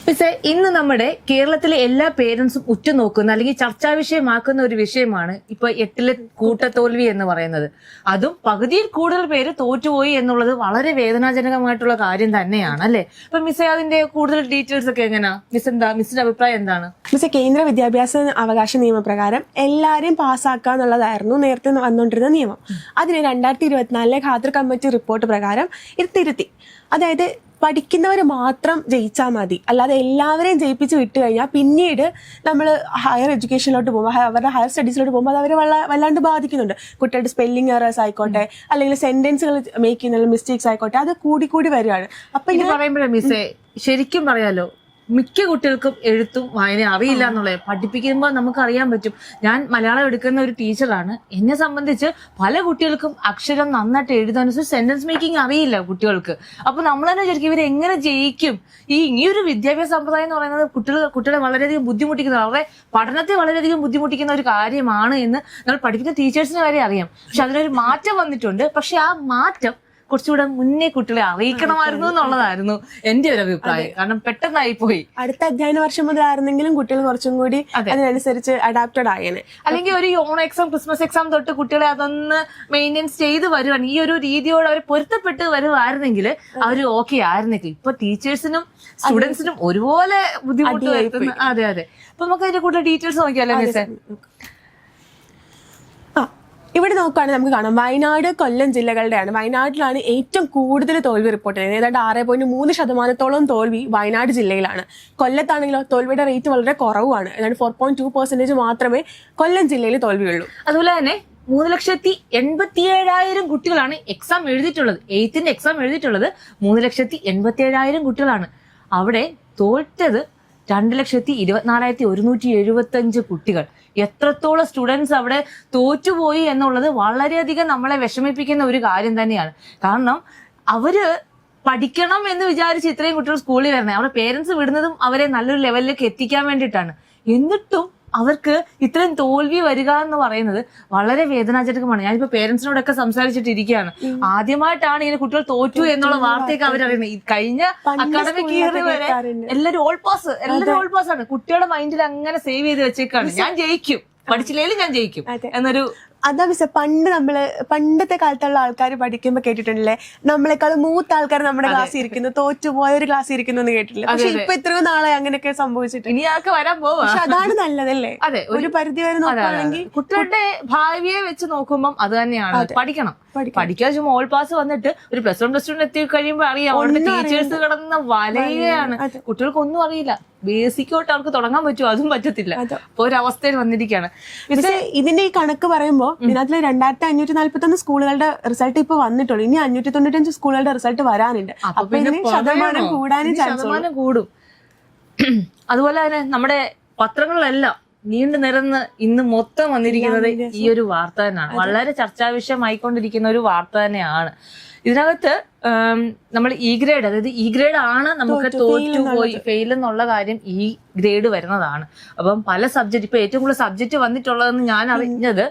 പക്ഷേ ഇന്ന് നമ്മുടെ കേരളത്തിലെ എല്ലാ പേരൻസും ഉറ്റുനോക്കുന്ന അല്ലെങ്കിൽ ചർച്ചാ വിഷയമാക്കുന്ന ഒരു വിഷയമാണ് ഇപ്പൊ 8ലെ കൂട്ടത്തോൽവി എന്ന് പറയുന്നത്. അതും പകുതിയിൽ കൂടുതൽ പേര് തോറ്റുപോയി എന്നുള്ളത് വളരെ വേദനാജനകമായിട്ടുള്ള കാര്യം തന്നെയാണ് അല്ലെ. അപ്പൊ മിസ്സേ അതിന്റെ കൂടുതൽ ഡീറ്റെയിൽസ് ഒക്കെ എങ്ങനെയാ മിസ്സിന്റെ അഭിപ്രായം എന്താണ്? മിസ്സേ, കേന്ദ്ര വിദ്യാഭ്യാസ അവകാശ നിയമപ്രകാരം എല്ലാരെയും പാസ്സാക്കുക എന്നുള്ളതായിരുന്നു നേരത്തെ വന്നുകൊണ്ടിരുന്ന നിയമം. അതിന് 2024 ഖാദർ കമ്മിറ്റി റിപ്പോർട്ട് പ്രകാരം ഇത് തിരുത്തി. അതായത് പഠിക്കുന്നവർ മാത്രം ജയിച്ചാൽ മതി, അല്ലാതെ എല്ലാവരെയും ജയിപ്പിച്ച് വിട്ടു കഴിഞ്ഞാൽ പിന്നീട് നമ്മൾ ഹയർ എഡ്യൂക്കേഷനിലോട്ട് പോകുമ്പോൾ അവരുടെ ഹയർ സ്റ്റഡീസിലോട്ട് പോകുമ്പോൾ അത് അവരെ വല്ലാണ്ട് ബാധിക്കുന്നുണ്ട്. കുട്ടികളുടെ സ്പെല്ലിംഗ് എറേഴ്സ് ആയിക്കോട്ടെ, അല്ലെങ്കിൽ സെന്റൻസുകൾ മേക്ക് ചെയ്യുന്ന മിസ്റ്റേക്സ് ആയിക്കോട്ടെ, അത് കൂടി വരികയാണ്. അപ്പൊ ഇത് പറയുമ്പോഴേ മിസ്സേ ശരിക്കും പറയാലോ, മിക്ക കുട്ടികൾക്കും എഴുത്തും വായന അറിയില്ല എന്നുള്ളത് പഠിപ്പിക്കുമ്പോൾ നമുക്ക് അറിയാൻ പറ്റും. ഞാൻ മലയാളം എടുക്കുന്ന ഒരു ടീച്ചറാണ്. എന്നെ സംബന്ധിച്ച് പല കുട്ടികൾക്കും അക്ഷരം നന്നായിട്ട് എഴുതാൻ സെന്റൻസ് മേക്കിംഗ് അറിയില്ല കുട്ടികൾക്ക്. അപ്പൊ നമ്മൾ തന്നെ വിചാരിക്കും ഇവരെങ്ങനെ ജയിക്കും? ഈ ഒരു വിദ്യാഭ്യാസ സമ്പ്രദായം എന്ന് പറയുന്നത് കുട്ടികളെ വളരെയധികം ബുദ്ധിമുട്ടിക്കുന്ന, അവരുടെ പഠനത്തെ വളരെയധികം ബുദ്ധിമുട്ടിക്കുന്ന ഒരു കാര്യമാണ് എന്ന് നമ്മൾ പഠിപ്പിക്കുന്ന ടീച്ചേഴ്സിന് വരെ അറിയാം. പക്ഷെ അതിനൊരു മാറ്റം വന്നിട്ടുണ്ട്. പക്ഷെ ആ മാറ്റം കുറച്ചുകൂടെ മുന്നേ കുട്ടികളെ അറിയിക്കണമായിരുന്നു എന്നുള്ളതായിരുന്നു എന്റെ ഒരു അഭിപ്രായം. കാരണം പെട്ടെന്നായി പോയി. അടുത്ത അധ്യയന വർഷം മുതലായിരുന്നെങ്കിലും കുട്ടികൾ കുറച്ചും കൂടി അതിനനുസരിച്ച് അഡാപ്റ്റഡ് ആയേനെ. അല്ലെങ്കിൽ ഒരു ഓണം എക്സാം, ക്രിസ്മസ് എക്സാം തൊട്ട് കുട്ടികളെ അതൊന്ന് മെയിൻറ്റെയിൻസ് ചെയ്ത് വരുവാണ്, ഈ ഒരു രീതിയോട് അവർ പൊരുത്തപ്പെട്ട് വരുവായിരുന്നെങ്കിൽ അവർ ഓക്കെ ആയിരുന്നെങ്കിൽ. ഇപ്പൊ ടീച്ചേഴ്സിനും സ്റ്റുഡൻസിനും ഒരുപോലെ ബുദ്ധിമുട്ട് വരുത്തുന്നു. അതെ. അപ്പൊ നമുക്ക് അതിന്റെ കൂടുതൽ ഡീറ്റെയിൽസ് നോക്കിയാലോ മിസ്സേ? ഇവിടെ നോക്കുകയാണെങ്കിൽ നമുക്ക് കാണാം, വയനാട്, കൊല്ലം ജില്ലകളുടെയാണ്. വയനാട്ടിലാണ് ഏറ്റവും കൂടുതൽ തോൽവി റിപ്പോർട്ട് ചെയ്യുന്നത്. ഏതാണ്ട് 6.3% തോൽവി വയനാട് ജില്ലയിലാണ്. കൊല്ലത്താണെങ്കിലോ തോൽവിയുടെ റേറ്റ് വളരെ കുറവാണ്. ഏതാണ്ട് 4.2% മാത്രമേ കൊല്ലം ജില്ലയിൽ തോൽവിയുള്ളൂ. അതുപോലെ തന്നെ 3,87,000 കുട്ടികളാണ് എക്സാം എഴുതിയിട്ടുള്ളത്. 8ന്റെ എക്സാം എഴുതിയിട്ടുള്ളത് 3,87,000 കുട്ടികളാണ്. അവിടെ തോറ്റത് 2,24,175 കുട്ടികൾ. എത്രത്തോളം സ്റ്റുഡൻസ് അവിടെ തോറ്റുപോയി എന്നുള്ളത് വളരെയധികം നമ്മളെ വിഷമിപ്പിക്കുന്ന ഒരു കാര്യം തന്നെയാണ്. കാരണം അവര് പഠിക്കണം എന്ന് വിചാരിച്ച് ഇത്രയും കുട്ടികൾ സ്കൂളിൽ വരണേ, അവരുടെ പേരൻസ് വിടുന്നതും അവരെ നല്ലൊരു ലെവലിലേക്ക് എത്തിക്കാൻ വേണ്ടിയിട്ടാണ്. എന്നിട്ടും അവർക്ക് ഇത്രയും തോൽവി വരിക എന്ന് പറയുന്നത് വളരെ വേദനാജനകമാണ്. ഞാനിപ്പോ പേരൻസിനോടൊക്കെ സംസാരിച്ചിട്ടിരിക്കുകയാണ്. ആദ്യമായിട്ടാണ് ഇങ്ങനെ കുട്ടികൾ തോറ്റു എന്നുള്ള വാർത്തയൊക്കെ അവരറിയുന്നത്. കഴിഞ്ഞ അക്കാഡമിക് ഇയർ വരെ എല്ലാവരും ഓൾ പാസ് ആണ്. കുട്ടികളുടെ മൈൻഡിൽ അങ്ങനെ സേവ് ചെയ്ത് വെച്ചേക്കാണ്, ഞാൻ ജയിക്കും, പഠിച്ചില്ലേലും ഞാൻ ജയിക്കും എന്നൊരു. അതാ മിസ്സേ, പണ്ടത്തെ കാലത്തുള്ള ആൾക്കാർ പഠിക്കുമ്പോ കേട്ടിട്ടുണ്ടല്ലേ, നമ്മളെക്കാളും മൂത്ത ആൾക്കാർ നമ്മുടെ ക്ലാസ്സിൽ ഇരിക്കുന്നു, തോറ്റുപോയ ഒരു ക്ലാസ്സിൽ ഇരിക്കുന്നു എന്ന് കേട്ടിട്ടില്ല. പക്ഷെ ഇപ്പൊ ഇത്രയും നാളെ അങ്ങനെയൊക്കെ സംഭവിച്ചിട്ട് ഇനി ആൾക്ക് വരാൻ പോവാ. പക്ഷെ അതാണ് നല്ലതല്ലേ, ഒരു പരിധി വരെ നോക്കുകയാണെങ്കിൽ. കുട്ടികളുടെ ഭാവിയെ വെച്ച് നോക്കുമ്പോൾ അത് തന്നെയാണ്. പഠിക്കണം, പഠിക്കാതെ ചുമ്മാ ഓൾ പാസ് വന്നിട്ട് ഒരു +1 +2 എത്തി കഴിയുമ്പോൾ അറിയാം അവിടുത്തെ ടീച്ചേഴ്സ് കിടന്ന വലയാണ്. കുട്ടികൾക്കൊന്നും അറിയില്ല. ബേസിക്കോട്ട് അവർക്ക് തുടങ്ങാൻ പറ്റുമോ? അതും പറ്റത്തില്ല. അപ്പൊ ഒരവസ്ഥയിൽ വന്നിരിക്കുകയാണ്. പക്ഷേ ഇതിന്റെ ഈ കണക്ക് പറയുമ്പോൾ ഇതിനകത്ത് 2,541 സ്കൂളുകളുടെ റിസൾട്ട് ഇപ്പൊ വന്നിട്ടുള്ളൂ. ഇനി 595 സ്കൂളുകളുടെ റിസൾട്ട് വരാനുണ്ട്. അപ്പൊ ഇതിന് ശതമാനം കൂടാനും ശതമാനം കൂടും. അതുപോലെ തന്നെ നമ്മുടെ പത്രങ്ങളിലെല്ലാം നീണ്ടു നിരന്ന് ഇന്ന് മൊത്തം വന്നിരിക്കുന്നത് ഈ ഒരു വാർത്ത തന്നെയാണ്. വളരെ ചർച്ചാ വിഷയമായിക്കൊണ്ടിരിക്കുന്ന ഒരു വാർത്ത തന്നെയാണ്. ഇതിനകത്ത് നമ്മൾ ഇ ഗ്രേഡ്, അതായത് ഇ ഗ്രേഡ് ആണ് നമുക്ക് തോറ്റുപോയി ഫെയിൽ എന്നുള്ള കാര്യം ഇ ഗ്രേഡ് വരുന്നതാണ്. അപ്പം പല സബ്ജക്ട്, ഇപ്പൊ ഏറ്റവും കൂടുതൽ സബ്ജക്ട് വന്നിട്ടുള്ളതെന്ന് ഞാൻ അറിഞ്ഞത്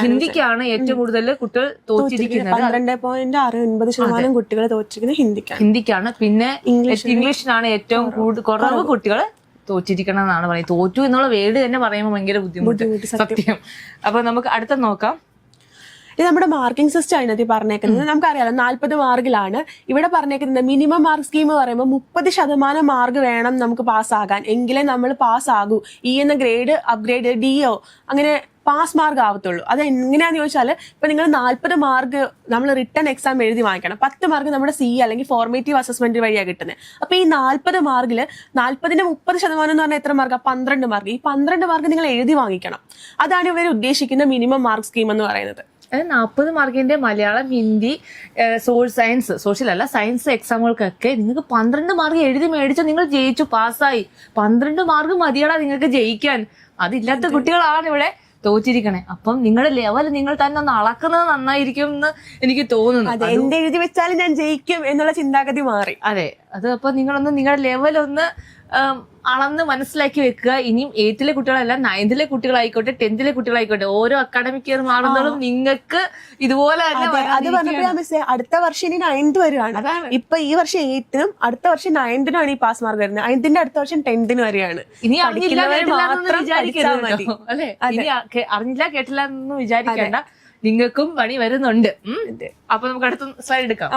ഹിന്ദിക്കാണ് ഏറ്റവും കൂടുതൽ കുട്ടികൾ തോറ്റിരിക്കുന്നത്. 12.69% കുട്ടികൾ തോറ്റിരിക്കുന്നത് ഹിന്ദിക്കാണ്. പിന്നെ ഇംഗ്ലീഷിനാണ് ഏറ്റവും കുറവ് കുട്ടികൾ തോറ്റിരിക്കണം എന്നാണ് പറയുന്നത്. തോറ്റു എന്നുള്ള വേർഡ് തന്നെ പറയുമ്പോൾ ഭയങ്കര ബുദ്ധിമുട്ട്, സത്യം. അപ്പൊ നമുക്ക് അടുത്ത നോക്കാം. ഇത് നമ്മുടെ മാർക്കിംഗ് സിസ്റ്റം അതിനകത്ത് പറഞ്ഞേക്കുന്നത്. നമുക്കറിയാലോ 40 മാർക്കിലാണ് ഇവിടെ പറഞ്ഞേക്കുന്നത്. മിനിമം മാർക്ക് സ്കീം പറയുമ്പോൾ 30% മാർക്ക് വേണം നമുക്ക് പാസ്സാകാൻ, എങ്കിലേ നമ്മൾ പാസ്സാകൂ. ഇ എന്ന ഗ്രേഡ് അപ്ഗ്രേഡ് DO അങ്ങനെ പാസ് മാർക്ക് ആവത്തുള്ളൂ. അത് എങ്ങനെയാന്ന് ചോദിച്ചാൽ, ഇപ്പൊ നിങ്ങൾ 40 മാർക്ക് നമ്മൾ റിട്ടേൺ എക്സാം എഴുതി വാങ്ങിക്കണം. 10 മാർക്ക് നമ്മുടെ CE അല്ലെങ്കിൽ ഫോർമേറ്റീവ് അസസ്മെന്റ് വഴിയാണ് കിട്ടുന്നത്. അപ്പൊ ഈ 40 മാർക്കിൽ 40ന്റെ 30% എന്ന് പറഞ്ഞാൽ എത്ര മാർക്ക്? 12 മാർക്ക്. ഈ 12 മാർക്ക് നിങ്ങൾ എഴുതി വാങ്ങിക്കണം. അതാണ് ഇവർ ഉദ്ദേശിക്കുന്ന മിനിമം മാർക്ക് സ്കീം എന്ന് പറയുന്നത്. 40 മാർക്കിന്റെ മലയാളം, ഹിന്ദി, സയൻസ് എക്സാമുകൾക്കൊക്കെ നിങ്ങൾക്ക് 12 മാർക്ക് എഴുതി മേടിച്ചാൽ നിങ്ങൾ ജയിച്ചു, പാസ്സായി. 12 മാർക്ക് മതിയടാ നിങ്ങൾക്ക് ജയിക്കാൻ. അതില്ലാത്ത കുട്ടികളാണ് ഇവിടെ തോറ്റിരിക്കണേ. അപ്പം നിങ്ങളുടെ ലെവൽ നിങ്ങൾ തന്നെ ഒന്ന് അളക്കുന്നത് നന്നായിരിക്കും എന്ന് എനിക്ക് തോന്നുന്നു. എന്ത് എഴുതി വെച്ചാലും ഞാൻ ജയിക്കും എന്നുള്ള ചിന്താഗതി മാറി. അതെ, അത് അപ്പൊ നിങ്ങളൊന്ന് നിങ്ങളുടെ ലെവൽ ഒന്ന് അളന്ന് മനസ്സിലാക്കി വെക്കുക. ഇനിയും 8th കുട്ടികളല്ല, 9th കുട്ടികളായിക്കോട്ടെ, 10th കുട്ടികളായിക്കോട്ടെ, ഓരോ അക്കാഡമിക് ഇയർ മാറുന്നതും നിങ്ങൾക്ക് ഇതുപോലെ തന്നെ അത് പറഞ്ഞപ്പോഴാ മിസ്സേ അടുത്ത വർഷം ഇനി 9th വരുവാണ്. ഇപ്പൊ ഈ വർഷം 8th അടുത്ത വർഷം 9th ഈ പാസ് മാർക്ക് വരുന്നത്. 9th അടുത്ത വർഷം 10th വരെയാണ്. ഇനി അറിഞ്ഞില്ല കേട്ടില്ല എന്നൊന്നും വിചാരിക്കരുത് കേട്ടോ. അല്ലെ, ഇനി അറിഞ്ഞില്ല കേട്ടില്ല എന്നൊന്നും വിചാരിക്കേണ്ട, നിങ്ങൾക്കും പണി വരുന്നുണ്ട്. അപ്പൊ നമുക്ക് അടുത്ത സ്ലൈഡ് എടുക്കാം.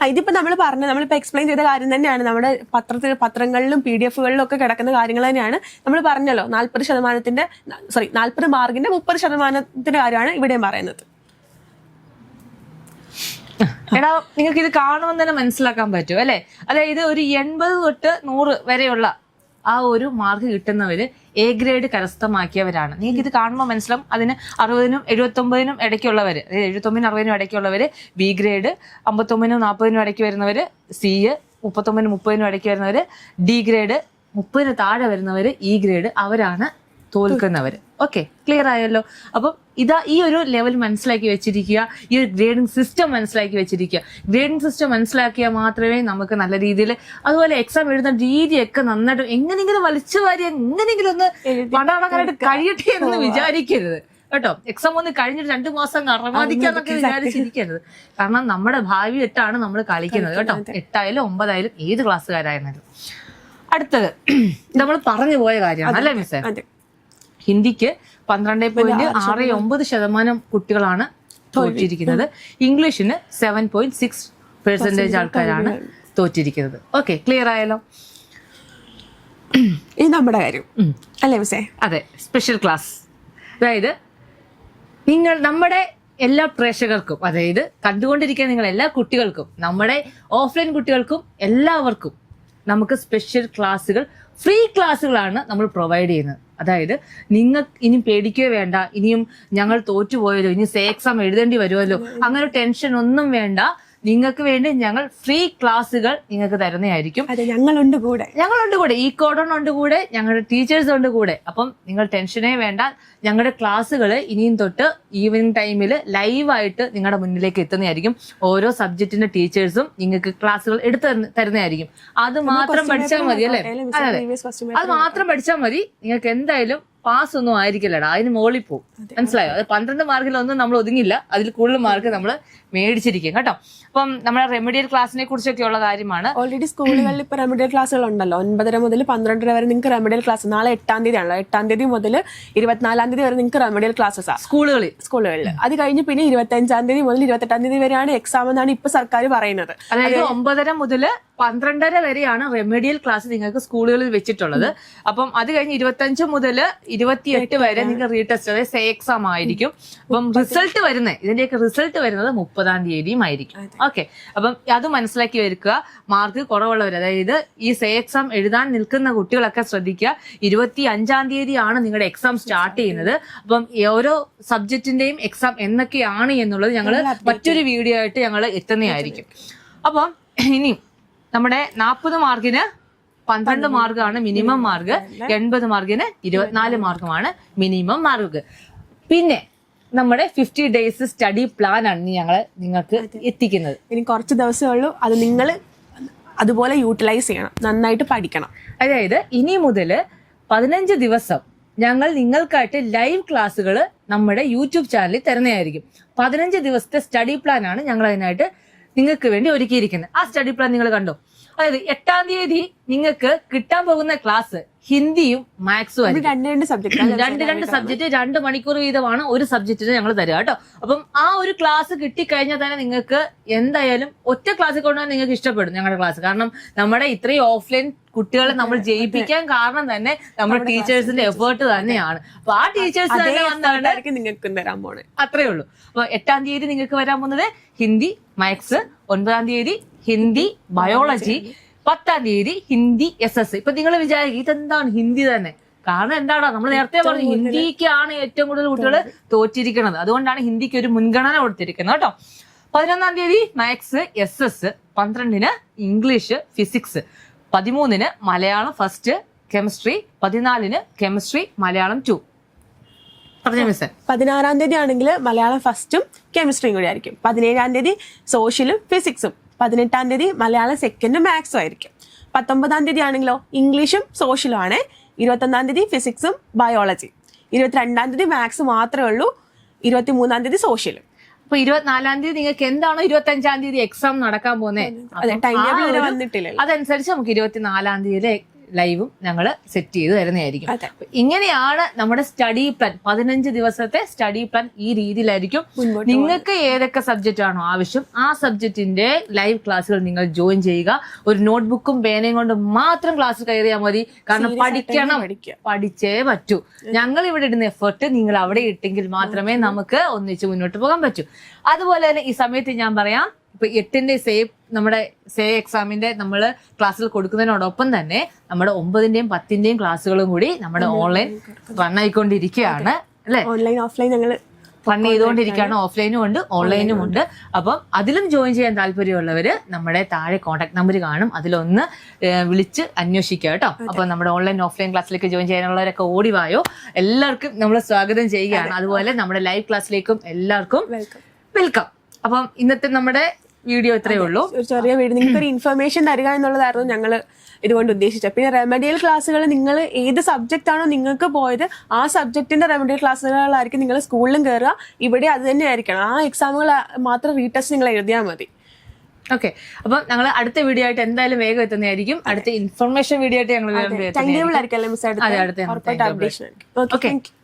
ഇതിപ്പോ നമ്മളിപ്പോ എക്സ്പ്ലെയിൻ ചെയ്ത കാര്യം തന്നെയാണ് നമ്മുടെ പത്രങ്ങളിലും PDF-കളിലും ഒക്കെ കിടക്കുന്ന കാര്യങ്ങൾ തന്നെയാണ്. നമ്മൾ പറഞ്ഞല്ലോ 40% 40 മാർക്കിന്റെ 30% കാര്യമാണ് ഇവിടെയും പറയുന്നത്. എടാ, നിങ്ങൾക്ക് ഇത് കാണുമ്പോൾ തന്നെ മനസ്സിലാക്കാൻ പറ്റും അല്ലെ. അതായത് ഒരു 80 തൊട്ട് 100 വരെയുള്ള ആ ഒരു മാർക്ക് കിട്ടുന്നവര് A ഗ്രേഡ് കരസ്ഥമാക്കിയവരാണ്. നിങ്ങൾക്ക് ഇത് കാണുമ്പോൾ മനസ്സിലാവും. അതിന് 60-നും 79-നും ഇടയ്ക്കുള്ളവര്, അതായത് 79-നും 60-നും ഇടയ്ക്കുള്ളവര് B ഗ്രേഡ്, 59-നും 40-നും ഇടയ്ക്ക് വരുന്നവര് C, 39-നും 30-നും ഇടയ്ക്ക് വരുന്നവര് D ഗ്രേഡ്, 30-ന് താഴെ വരുന്നവര് E ഗ്രേഡ്, അവരാണ് തോൽക്കുന്നവര്. ഓക്കെ, ക്ലിയർ ആയല്ലോ. അപ്പം ഈ ഒരു ലെവൽ മനസ്സിലാക്കി വെച്ചിരിക്കുക, ഈ ഒരു ഗ്രേഡിംഗ് സിസ്റ്റം മനസ്സിലാക്കി വെച്ചിരിക്കുക. ഗ്രേഡിംഗ് സിസ്റ്റം മനസ്സിലാക്കിയാൽ മാത്രമേ നമുക്ക് നല്ല രീതിയിൽ, അതുപോലെ എക്സാം എഴുതുന്ന രീതിയൊക്കെ നന്നായിട്ട് എങ്ങനെയെങ്കിലും വലിച്ചു വാരി എങ്ങനെയെങ്കിലും ഒന്ന് പണ്ടാടാനായിട്ട് കഴിയട്ടെ എന്ന് വിചാരിക്കരുത് കേട്ടോ. എക്സാം ഒന്ന് കഴിഞ്ഞിട്ട് 2 മാസം അറമാദിക്കാന്നൊക്കെ വിചാരിച്ചിരിക്കരുത്. കാരണം നമ്മുടെ ഭാവി 8ആണ് നമ്മൾ കളിക്കുന്നത് കേട്ടോ. 8ആയാലും 9ആയാലും ഏത് ക്ലാസ്സുകാരായിരുന്നാലും. അടുത്തത് നമ്മൾ പറഞ്ഞു പോയ കാര്യമാണ് അല്ലേ മിസ്സേ. ഹിന്ദിക്ക് 12.69% കുട്ടികളാണ് തോറ്റിരിക്കുന്നത്. ഇംഗ്ലീഷിന് 7.6% ആൾക്കാരാണ് തോറ്റിരിക്കുന്നത്. ഓക്കെ, ക്ലിയർ ആയല്ലോ. ഇത് നമ്മുടെ കാര്യം അല്ലേ മിസ്സേ? അതെ, സ്പെഷ്യൽ ക്ലാസ്. അതായത് നമ്മുടെ എല്ലാ പ്രേക്ഷകർക്കും, അതായത് കണ്ടുകൊണ്ടിരിക്കുന്ന നിങ്ങൾ എല്ലാ കുട്ടികൾക്കും, നമ്മുടെ ഓഫ്ലൈൻ കുട്ടികൾക്കും എല്ലാവർക്കും നമുക്ക് സ്പെഷ്യൽ ക്ലാസ്സുകൾ, ഫ്രീ ക്ലാസ്സുകളാണ് നമ്മൾ പ്രൊവൈഡ് ചെയ്യുന്നത്. അതായത് നിങ്ങൾ ഇനി പേടിക്കുകയോ വേണ്ട, ഇനിയും ഞങ്ങൾ തോറ്റുപോയല്ലോ, ഇനി എക്സാം എഴുതേണ്ടി വരുമല്ലോ, അങ്ങനെ ടെൻഷൻ ഒന്നും വേണ്ട. നിങ്ങൾക്ക് വേണ്ടി ഞങ്ങൾ ഫ്രീ ക്ലാസ്സുകൾ നിങ്ങൾക്ക് തരുന്നതായിരിക്കും. ഞങ്ങളുണ്ട് കൂടെ, ഈ കോഡൺ ഉണ്ട് കൂടെ, ഞങ്ങളുടെ ടീച്ചേഴ്സ് ഉണ്ട് കൂടെ. അപ്പം നിങ്ങൾ ടെൻഷനേ വേണ്ട. ഞങ്ങളുടെ ക്ലാസ്സുകൾ ഇനിയും തൊട്ട് ഈവനിങ് ടൈമിൽ ലൈവായിട്ട് നിങ്ങളുടെ മുന്നിലേക്ക് എത്തുന്നതായിരിക്കും. ഓരോ സബ്ജക്റ്റിന്റെ ടീച്ചേഴ്സും നിങ്ങൾക്ക് ക്ലാസ്സുകൾ എടുത്ത് തരുന്നതായിരിക്കും. അത് മാത്രം പഠിച്ചാൽ മതി അല്ലേ? അതെ, അത് മാത്രം പഠിച്ചാൽ മതി. നിങ്ങൾക്ക് എന്തായാലും പാസ് ഒന്നും ആയിരിക്കില്ലടാ, അതിന് മുകളിൽ പോകും. മനസ്സിലായോ? അത് 12 മാർക്കിലൊന്നും നമ്മൾ ഒതുങ്ങില്ല, അതിൽ കൂടുതൽ മാർക്ക് നമ്മൾ മേടിച്ചിരിക്കും കേട്ടോ. അപ്പം നമ്മുടെ റെമഡിയൽ ക്ലാസ്സിനെ കുറിച്ചൊക്കെ ഉള്ള കാര്യമാണ്. ഓൾറെഡി സ്കൂളുകളിൽ ഇപ്പൊ റെമഡിയൽ ക്ലാസ്സുകൾ ഉണ്ടല്ലോ. 9:30 മുതൽ 12:30 വരെ നിങ്ങൾക്ക് റെമഡിയൽ ക്ലാസ്. നാളെ 8-ാം തീയതി ആണല്ലോ. 8-ാം തീയതി മുതൽ 24-ാം തീയതി വരെ നിങ്ങൾക്ക് റെമഡിയൽ ക്ലാസ്സസ് സ്കൂളുകളിൽ. അത് കഴിഞ്ഞ് പിന്നെ 25-ാം തീയതി മുതൽ 28-ാം തീയതി വരെയാണ് എക്സാം എന്നാണ് ഇപ്പൊ സർക്കാർ പറയുന്നത്. അതായത് 9:30 മുതൽ 12:30 വരെയാണ് റെമഡിയൽ ക്ലാസ് നിങ്ങൾക്ക് സ്കൂളുകളിൽ വെച്ചിട്ടുള്ളത്. അപ്പം അത് കഴിഞ്ഞ് 25 മുതൽ 28 വരെ നിങ്ങൾക്ക് റീടെസ്റ്റ്, അതായത് എക്സാം ആയിരിക്കും. അപ്പം ഇതിന്റെയൊക്കെ റിസൾട്ട് വരുന്നത് 30-ാം തീയതിയും ആയിരിക്കും. ഓക്കെ, അപ്പം അത് മനസ്സിലാക്കി വെക്കുക. മാർക്ക് കുറവുള്ളവർ, അതായത് ഈ എക്സാം എഴുതാൻ നിൽക്കുന്ന കുട്ടികളൊക്കെ ശ്രദ്ധിക്കുക. 25-ാം തീയതിയാണ് നിങ്ങളുടെ എക്സാം സ്റ്റാർട്ട് ചെയ്യുന്നത്. അപ്പം ഓരോ സബ്ജക്റ്റിന്റെയും എക്സാം എന്നൊക്കെയാണ് എന്നുള്ളത് ഞങ്ങൾ മറ്റൊരു വീഡിയോ ആയിട്ട് ഞങ്ങൾ എത്തുന്നതായിരിക്കും. അപ്പം ഇനി നമ്മുടെ 40 മാർക്കിന് 12 മാർക്കാണ് മിനിമം മാർക്ക്, 80 മാർക്കിന് 24 മാർക്കുമാണ് മിനിമം മാർക്ക്. പിന്നെ നമ്മുടെ 50 ഡേയ്സ് സ്റ്റഡി പ്ലാൻ ആണ് നിങ്ങൾക്ക് എത്തിക്കുന്നത്. ഇനി കുറച്ച് ദിവസമേ ഉള്ളൂ. അത് നിങ്ങൾ അതുപോലെ യൂട്ടിലൈസ് ചെയ്യണം, നന്നായിട്ട് പഠിക്കണം. അതായത് ഇനി മുതൽ 15 ദിവസം ഞങ്ങൾ നിങ്ങൾക്കായിട്ട് ലൈവ് ക്ലാസ്സുകൾ നമ്മുടെ യൂട്യൂബ് ചാനലിൽ തരുന്നതായിരിക്കും. 15 ദിവസത്തെ സ്റ്റഡി പ്ലാൻ ആണ് ഞങ്ങൾ അതിനായിട്ട് നിങ്ങൾക്ക് വേണ്ടി ഒരുക്കിയിരിക്കുന്നത്. ആ സ്റ്റഡി പ്ലാൻ നിങ്ങൾ കണ്ടോ? അതായത് 8-ാം തീയതി നിങ്ങൾക്ക് കിട്ടാൻ പോകുന്ന ക്ലാസ് ഹിന്ദിയും മാത്സും ആയിരിക്കും. 2 സബ്ജക്ട് 2 മണിക്കൂർ വീതമാണ് ഒരു സബ്ജക്റ്റിന് ഞങ്ങൾ തരിക കേട്ടോ. അപ്പം ആ ഒരു ക്ലാസ് കിട്ടിക്കഴിഞ്ഞാൽ തന്നെ നിങ്ങൾക്ക് എന്തായാലും ഒറ്റ ക്ലാസ്സിൽ കൊണ്ടുപോകാൻ നിങ്ങൾക്ക് ഇഷ്ടപ്പെടും ഞങ്ങളുടെ ക്ലാസ്. കാരണം നമ്മുടെ ഇത്രയും ഓഫ്ലൈൻ കുട്ടികളെ നമ്മൾ ജയിപ്പിക്കാൻ കാരണം തന്നെ നമ്മുടെ ടീച്ചേഴ്സിന്റെ എഫേർട്ട് തന്നെയാണ്. അപ്പൊ ആ ടീച്ചേഴ്സ് തന്നെ വന്നാണ് നിങ്ങൾക്ക് തരാൻ പോണേ. അത്രേ ഉള്ളൂ. അപ്പൊ 8-ാം തീയതി നിങ്ങൾക്ക് വരാൻ പോകുന്നത് ഹിന്ദി മാത്സ്, 9-ാം തീയതി ഹിന്ദി ബയോളജി, 10-ാം തീയതി ഹിന്ദി SS. ഇപ്പൊ നിങ്ങൾ വിചാരിക്കും ഇതെന്താണ് ഹിന്ദി തന്നെ? കാരണം എന്താണോ നമ്മൾ നേരത്തെ പറഞ്ഞു, ഹിന്ദിക്കാണ് ഏറ്റവും കൂടുതൽ കുട്ടികൾ തോറ്റിരിക്കുന്നത്. അതുകൊണ്ടാണ് ഹിന്ദിക്ക് ഒരു മുൻഗണന കൊടുത്തിരിക്കുന്നത് കേട്ടോ. 11-ാം തീയതി മാത്സ് SS, 12-ന് ഇംഗ്ലീഷ് ഫിസിക്സ്, 13-ന് മലയാളം ഫസ്റ്റ് കെമിസ്ട്രി, 14-ന് കെമിസ്ട്രി മലയാളം 2. 16-ാം തീയതി ആണെങ്കിൽ മലയാളം ഫസ്റ്റും കെമിസ്ട്രിയും കൂടി ആയിരിക്കും. 17-ാം തീയതി സോഷ്യലും ഫിസിക്സും, 18-ാം തീയതി മലയാളം സെക്കൻഡും മാത്സും ആയിരിക്കും. 19-ാം തീയതി ആണെങ്കിലോ ഇംഗ്ലീഷും സോഷ്യലും ആണ്. 21-ാം തീയതി ഫിസിക്സും ബയോളജി. 22-ാം തീയതി മാത്സ് മാത്രമേ ഉള്ളൂ. 23-ാം തീയതി സോഷ്യലും. അപ്പൊ 24-ാം തീയതി നിങ്ങൾക്ക് എന്താണോ 25-ാം തീയതി എക്സാം നടക്കാൻ പോകുന്നത് ടൈം ടേബിൾ വരെ വന്നിട്ടില്ല. അതനുസരിച്ച് നമുക്ക് 24-ാം തീയതി ലൈവും ഞങ്ങൾ സെറ്റ് ചെയ്ത് തരുന്നതായിരിക്കും. ഇങ്ങനെയാണ് നമ്മുടെ സ്റ്റഡി പ്ലാൻ. 15 ദിവസത്തെ സ്റ്റഡി പ്ലാൻ ഈ രീതിയിലായിരിക്കും. നിങ്ങൾക്ക് ഏതൊക്കെ സബ്ജക്റ്റ് ആണോ ആവശ്യം ആ സബ്ജക്റ്റിന്റെ ലൈവ് ക്ലാസ്സുകൾ നിങ്ങൾ ജോയിൻ ചെയ്യുക. ഒരു നോട്ട്ബുക്കും പേനയും കൊണ്ട് മാത്രം ക്ലാസ് കയറിയാൽ മതി. കാരണം പഠിച്ചേ പറ്റൂ. ഞങ്ങൾ ഇവിടെ ഇടുന്ന എഫേർട്ട് നിങ്ങൾ അവിടെ ഇട്ടെങ്കിൽ മാത്രമേ നമുക്ക് ഒന്നിച്ച് മുന്നോട്ട് പോകാൻ പറ്റൂ. അതുപോലെ തന്നെ ഈ സമയത്ത് ഞാൻ പറയാം, ഇപ്പൊ 8ന്റെ നമ്മുടെ എക്സാമിന്റെ നമ്മൾ ക്ലാസ്സിൽ കൊടുക്കുന്നതിനോടൊപ്പം തന്നെ നമ്മുടെ 9ന്റെയും 10ന്റെയും ക്ലാസ്സുകളും കൂടി നമ്മുടെ ഓൺലൈൻ റൺ ആയിക്കൊണ്ടിരിക്കുകയാണ് അല്ലെ. ഓൺലൈൻ ഓഫ്ലൈൻ ഞങ്ങൾ റൺ ചെയ്തുകൊണ്ടിരിക്കുകയാണ്. ഓഫ്ലൈനും ഉണ്ട് ഓൺലൈനും ഉണ്ട്. അപ്പം അതിലും ജോയിൻ ചെയ്യാൻ താല്പര്യമുള്ളവര് നമ്മുടെ താഴെ കോൺടാക്ട് നമ്പർ കാണും, അതിലൊന്ന് വിളിച്ച് അന്വേഷിക്കുക കേട്ടോ. അപ്പൊ നമ്മുടെ ഓൺലൈൻ ഓഫ്ലൈൻ ക്ലാസ്സിലേക്ക് ജോയിൻ ചെയ്യാനുള്ളവരൊക്കെ ഓടിവായോ. എല്ലാവർക്കും നമ്മൾ സ്വാഗതം ചെയ്യുകയാണ്. അതുപോലെ നമ്മുടെ ലൈവ് ക്ലാസ്സിലേക്കും എല്ലാവർക്കും വെൽക്കം. അപ്പം ഇന്നത്തെ നമ്മുടെ വീഡിയോ ഇത്രയേ ഉള്ളൂ. ഒരു ചെറിയ വീഡിയോ, നിങ്ങൾക്ക് ഒരു ഇൻഫർമേഷൻ തരിക എന്നുള്ളതായിരുന്നു ഞങ്ങൾ ഇതുകൊണ്ട് ഉദ്ദേശിച്ചത്. പിന്നെ റെമഡിയൽ ക്ലാസ്സുകൾ നിങ്ങൾ ഏത് സബ്ജക്റ്റ് ആണോ നിങ്ങൾക്ക് പോയത് ആ സബ്ജക്റ്റിന്റെ റെമഡിയൽ ക്ലാസ്സുകളായിരിക്കും നിങ്ങൾ സ്കൂളിലും കയറുക. ഇവിടെ അത് തന്നെ ആയിരിക്കണം. ആ എക്സാമുകൾ മാത്രം റീടെസ്റ്റ് നിങ്ങൾ എഴുതിയാൽ മതി. ഓക്കെ. അപ്പം ഞങ്ങൾ അടുത്ത വീഡിയോ ആയിട്ട് എന്തായാലും വേഗം എത്തുന്നതായിരിക്കും. അടുത്ത ഇൻഫർമേഷൻ വീഡിയോ ആയിട്ട് ഞങ്ങൾ ടൈം ടേബിൾ ആയിരിക്കും. അടുത്ത.